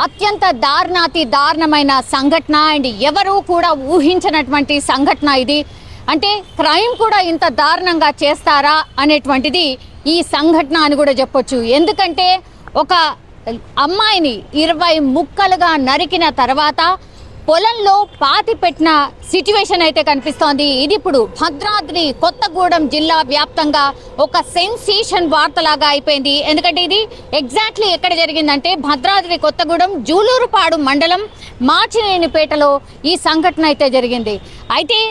అత్యంత దారుణాతి దారుణమైన సంఘటన అండ్ ఎవరు కూడా ఊహించినటువంటి సంఘటన ఇది. అంటే క్రైమ్ కూడా ఇంత దారుణంగా చేస్తారా అనేటువంటిది ఈ సంఘటన అని కూడా చెప్పొచ్చు. ఎందుకంటే ఒక అమ్మాయిని 20 ముక్కలుగా నరికిన తర్వాత పొలంలో పాతి పెట్టిన సిచ్యువేషన్ అయితే కనిపిస్తోంది. ఇది ఇప్పుడు భద్రాద్రి కొత్తగూడెం జిల్లా వ్యాప్తంగా ఒక సెన్సేషన్ వార్తలాగా అయిపోయింది. ఎందుకంటే ఇది ఎగ్జాక్ట్లీ ఎక్కడ జరిగిందంటే భద్రాద్రి కొత్తగూడెం జూలూరుపాడు మండలం మార్చినేనిపేటలో ఈ సంఘటన అయితే జరిగింది. అయితే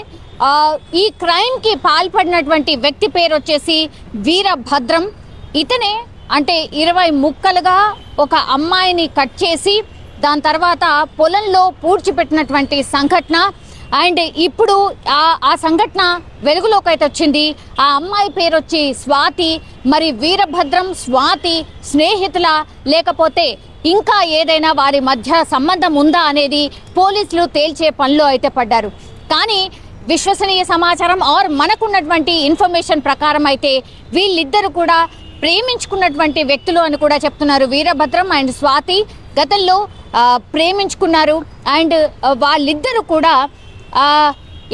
ఈ క్రైమ్ కి పాల్పడినటువంటి వ్యక్తి పేరు వచ్చేసి వీరభద్రం. ఇతనే అంటే 20 ముక్కలుగా ఒక అమ్మాయిని కట్ చేసి దాని తర్వాత పొలంలో పూడ్చిపెట్టినటువంటి సంఘటన. అండ్ ఇప్పుడు ఆ సంఘటన వెలుగులోకి అయితే వచ్చింది. ఆ అమ్మాయి పేరు వచ్చి స్వాతి. మరి వీరభద్రం స్వాతి స్నేహితుల లేకపోతే ఇంకా ఏదైనా వారి మధ్య సంబంధం ఉందా అనేది పోలీసులు తేల్చే పనిలో అయితే పడ్డారు. కానీ విశ్వసనీయ సమాచారం ఆర్ మనకున్నటువంటి ఇన్ఫర్మేషన్ ప్రకారం అయితే వీళ్ళిద్దరు కూడా ప్రేమించుకున్నటువంటి వ్యక్తులు అని కూడా చెప్తున్నారు. వీరభద్రం అండ్ స్వాతి గతంలో ప్రేమించుకున్నారు. అండ్ వాళ్ళిద్దరు కూడా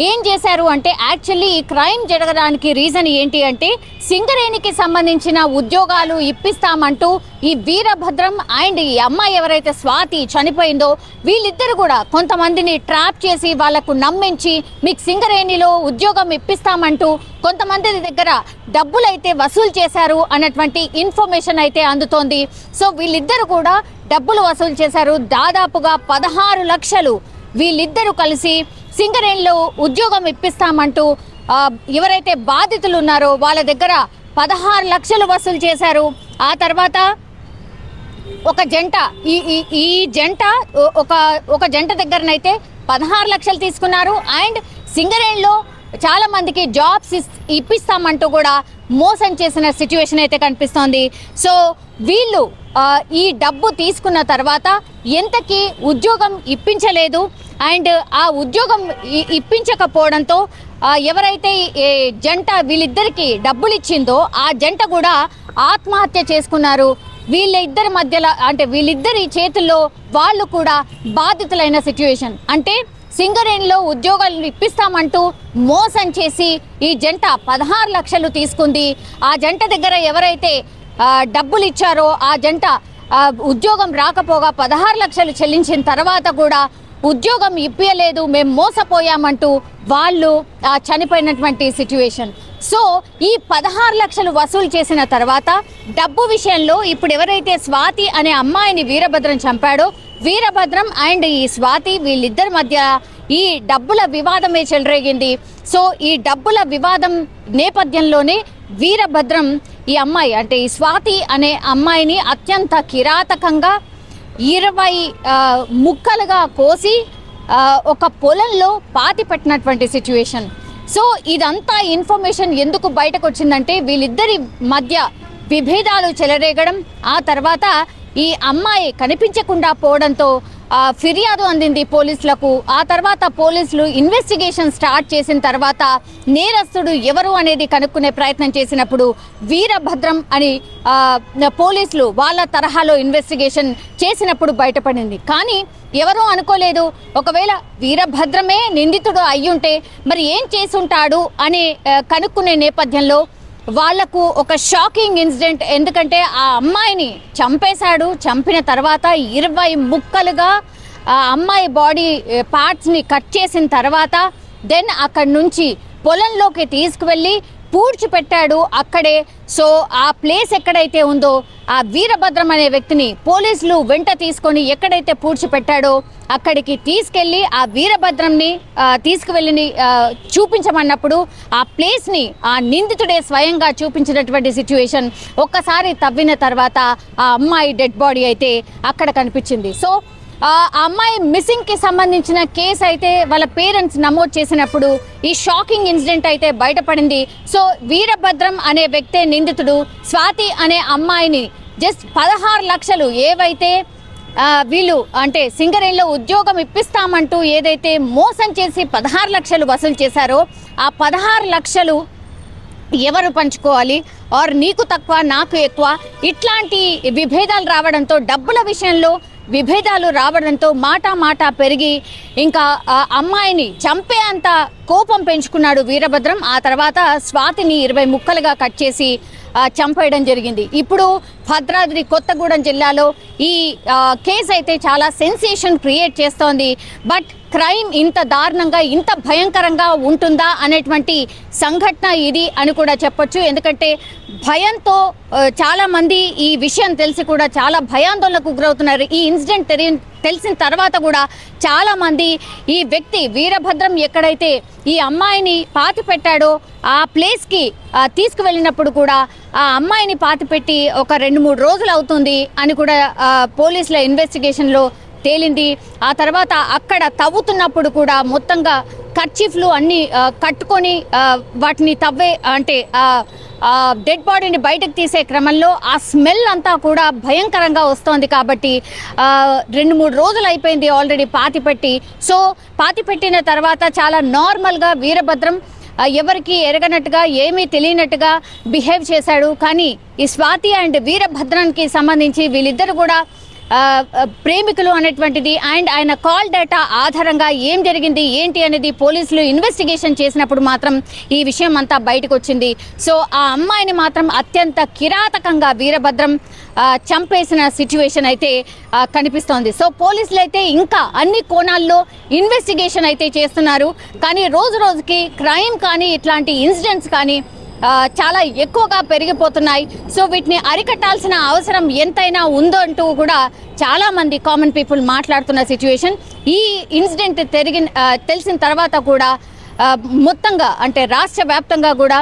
ఏం చేశారు అంటే యాక్చువల్లీ ఈ క్రైమ్ జరగడానికి రీజన్ ఏంటి అంటే సింగరేణికి సంబంధించిన ఉద్యోగాలు ఇప్పిస్తామంటూ ఈ వీరభద్రం అండ్ ఈ అమ్మాయి ఎవరైతే స్వాతి చనిపోయిందో వీళ్ళిద్దరు కూడా కొంతమందిని ట్రాప్ చేసి వాళ్లకు నమ్మించి మీకు సింగరేణిలో ఉద్యోగం ఇప్పిస్తామంటూ కొంతమంది దగ్గర డబ్బులు అయితే వసూలు చేశారు అన్నటువంటి ఇన్ఫర్మేషన్ అయితే అందుతోంది. సో వీళ్ళిద్దరు కూడా డబ్బులు వసూలు చేశారు. దాదాపుగా 16 లక్షలు వీళ్ళిద్దరూ కలిసి సింగరేణిలో ఉద్యోగం ఇప్పిస్తామంటూ ఎవరైతే బాధితులు ఉన్నారో వాళ్ళ దగ్గర 16 లక్షలు వసూలు చేశారు. ఆ తర్వాత ఒక జంట ఈ జంట ఒక జంట దగ్గరనైతే 16 లక్షలు తీసుకున్నారు. అండ్ సింగరేణిలో చాలా మందికి జాబ్స్ ఇప్పిస్తామంటూ కూడా మోసం చేసిన సిచ్యువేషన్ అయితే కనిపిస్తోంది. సో వీళ్ళు ఈ డబ్బు తీసుకున్న తర్వాత ఎంతకి ఉద్యోగం ఇప్పించలేదు. అండ్ ఆ ఉద్యోగం ఇప్పించకపోవడంతో ఎవరైతే జంట వీళ్ళిద్దరికి డబ్బులు ఇచ్చిందో ఆ జంట కూడా ఆత్మహత్య చేసుకున్నారు. వీళ్ళిద్దరి మధ్యలో అంటే వీళ్ళిద్దరి చేతుల్లో వాళ్ళు కూడా బాధితులైన సిచ్యువేషన్. అంటే సింగరేణిలో ఉద్యోగాలు ఇప్పిస్తామంటూ మోసం చేసి ఈ జంట 16 లక్షలు తీసుకుంది. ఆ జంట దగ్గర ఎవరైతే డబ్బులు ఇచ్చారో ఆ జంట ఉద్యోగం రాకపోగా 16 లక్షలు చెల్లించిన తర్వాత కూడా ఉద్యోగం ఇప్పించలేదు, మేము మోసపోయామంటూ వాళ్ళు చనిపోయినటువంటి సిచ్యువేషన్. సో ఈ 16 లక్షలు వసూలు చేసిన తర్వాత డబ్బు విషయంలో ఇప్పుడు ఎవరైతే స్వాతి అనే అమ్మాయిని వీరభద్రం చంపాడో వీరభద్రం అండ్ ఈ స్వాతి వీళ్ళిద్దరి మధ్య ఈ డబ్బుల వివాదమే చెలరేగింది. సో ఈ డబ్బుల వివాదం నేపథ్యంలోనే వీరభద్రం ఈ అమ్మాయి అంటే ఈ స్వాతి అనే అమ్మాయిని అత్యంత కిరాతకంగా 20 ముక్కలుగా కోసి ఒక పొలంలో పాతి పెట్టినటువంటి సిచ్యువేషన్. సో ఇదంతా ఇన్ఫర్మేషన్ ఎందుకు బయటకు వచ్చిందంటే వీళ్ళిద్దరి మధ్య విభేదాలు చెలరేగడం, ఆ తర్వాత ఈ అమ్మాయి కనిపించకుండా పోవడంతో ఫిర్యాదు అందింది పోలీసులకు. ఆ తర్వాత పోలీసులు ఇన్వెస్టిగేషన్ స్టార్ట్ చేసిన తర్వాత నేరస్తుడు ఎవరు అనేది కనుక్కునే ప్రయత్నం చేసినప్పుడు వీరభద్రం అని పోలీసులు వాళ్ళ తరహాలో ఇన్వెస్టిగేషన్ చేసినప్పుడు బయటపడింది. కానీ ఎవరూ అనుకోలేదు ఒకవేళ వీరభద్రమే నిందితుడు అయ్యుంటే మరి ఏం చేసుంటాడు అని కనుక్కునే నేపథ్యంలో వాళ్లకు ఒక షాకింగ్ ఇన్సిడెంట్. ఎందుకంటే ఆ అమ్మాయిని చంపేశాడు. చంపిన తర్వాత 20 ముక్కలుగా ఆ అమ్మాయి బాడీ పార్ట్స్ని కట్ చేసిన తర్వాత దెన్ అక్కడి నుంచి పొలంలోకి తీసుకువెళ్ళి పూడ్చిపెట్టాడు అక్కడే. సో ఆ ప్లేస్ ఎక్కడైతే ఉందో ఆ వీరభద్రం అనే వ్యక్తిని పోలీసులు వెంట తీసుకొని ఎక్కడైతే పూడ్చిపెట్టాడో అక్కడికి తీసుకెళ్లి ఆ వీరభద్రంని తీసుకువెళ్ళి చూపించమన్నప్పుడు ఆ ప్లేస్ని ఆ నిందితుడే స్వయంగా చూపించినటువంటి సిచ్యువేషన్. ఒక్కసారి తవ్విన తర్వాత ఆ అమ్మాయి డెడ్ బాడీ అయితే అక్కడ కనిపించింది. సో ఆ అమ్మాయి మిస్సింగ్ కి సంబంధించిన కేసు అయితే వాళ్ళ పేరెంట్స్ నమోదు చేసినప్పుడు ఈ షాకింగ్ ఇన్సిడెంట్ అయితే బయటపడింది. సో వీరభద్రం అనే వ్యక్తే నిందితుడు. స్వాతి అనే అమ్మాయిని జస్ట్ 16 లక్షలు ఏవైతే వీళ్ళు అంటే సింగరేణిలో ఉద్యోగం ఇప్పిస్తామంటూ ఏదైతే మోసం చేసి 16 లక్షలు వసూలు చేశారో ఆ 16 లక్షలు ఎవరు పంచుకోవాలి ఆర్ నీకు తక్కువ నాకు ఎక్కువ ఇట్లాంటి విభేదాలు రావడంతో డబ్బుల విషయంలో విభేదాలు రావడంతో మాట పెరిగి ఇంకా అమ్మాయిని చంపే అంత కోపం పెంచుకున్నాడు వీరభద్రం. ఆ తర్వాత స్వాతిని 20 ముక్కలుగా కట్ చేసి చంపేయడం జరిగింది. ఇప్పుడు భద్రాద్రి కొత్తగూడెం జిల్లాలో ఈ కేసు అయితే చాలా సెన్సేషన్ క్రియేట్ చేస్తోంది. బట్ క్రైమ్ ఇంత దారుణంగా ఇంత భయంకరంగా ఉంటుందా అనేటువంటి సంఘటన ఇది అని కూడా చెప్పొచ్చు. ఎందుకంటే భయంతో చాలా మంది ఈ విషయం తెలిసి కూడా చాలా భయాందోళనకు గురవుతున్నారు. ఈ ఇన్సిడెంట్ తెలిసిన తర్వాత కూడా చాలా మంది ఈ వ్యక్తి వీరభద్రం ఎక్కడైతే ఈ అమ్మాయిని పాతి పెట్టాడో ఆ ప్లేస్కి తీసుకువెళ్ళినప్పుడు కూడా ఆ అమ్మాయిని పాతిపెట్టి ఒక 2-3 రోజులు అవుతుంది అని కూడా పోలీసుల ఇన్వెస్టిగేషన్లో తేలింది. ఆ తర్వాత అక్కడ తవ్వుతున్నప్పుడు కూడా మొత్తంగా కర్చీఫ్లు అన్నీ కట్టుకొని వాటిని అంటే డెడ్ బాడీని బయటకు తీసే క్రమంలో ఆ స్మెల్ అంతా కూడా భయంకరంగా వస్తోంది. కాబట్టి 2-3 రోజులు అయిపోయింది ఆల్రెడీ పాతిపెట్టి. సో పాతిపెట్టిన తర్వాత చాలా నార్మల్గా వీరభద్రం ఎవరికి ఎరగనట్టుగా ఏమీ తెలియనట్టుగా బిహేవ్ చేశాడు. కానీ ఈ స్వాతి అండ్ వీరభద్రానికి సంబంధించి వీళ్ళిద్దరు కూడా ప్రేమికులు అనేటువంటిది అండ్ ఆయన కాల్ డేటా ఆధారంగా ఏం జరిగింది ఏంటి అనేది పోలీసులు ఇన్వెస్టిగేషన్ చేసినప్పుడు మాత్రం ఈ విషయం అంతా బయటకు వచ్చింది. సో ఆ అమ్మాయిని మాత్రం అత్యంత కిరాతకంగా వీరభద్రం చంపేసిన సిచ్యువేషన్ అయితే కనిపిస్తోంది. సో పోలీసులు అయితే ఇంకా అన్ని కోణాల్లో ఇన్వెస్టిగేషన్ అయితే చేస్తున్నారు. కానీ రోజు రోజుకి క్రైమ్ కానీ ఇట్లాంటి ఇన్సిడెంట్స్ కానీ చాలా ఎక్కువగా పెరిగిపోతున్నాయి. సో వీటిని అరికట్టాల్సిన అవసరం ఎంతైనా ఉందో అంటూ కూడా చాలా మంది కామన్ పీపుల్ మాట్లాడుతున్న సిచ్యువేషన్. ఈ ఇన్సిడెంట్ తెలిసిన తర్వాత కూడా మొత్తంగా అంటే రాష్ట్ర వ్యాప్తంగా కూడా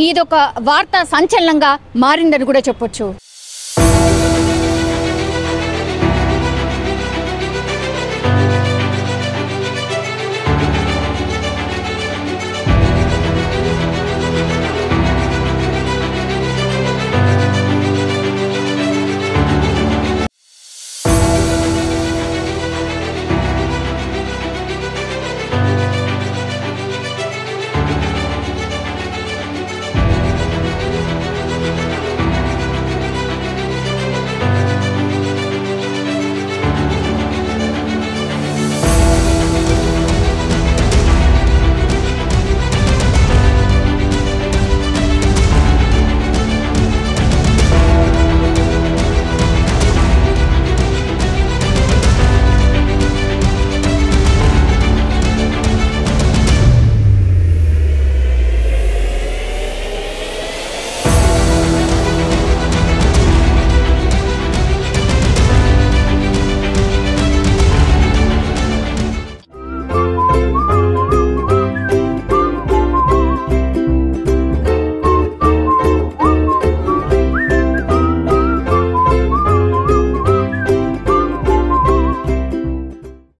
ఇదొక వార్తా సంచలనంగా మారిందని కూడా చెప్పొచ్చు.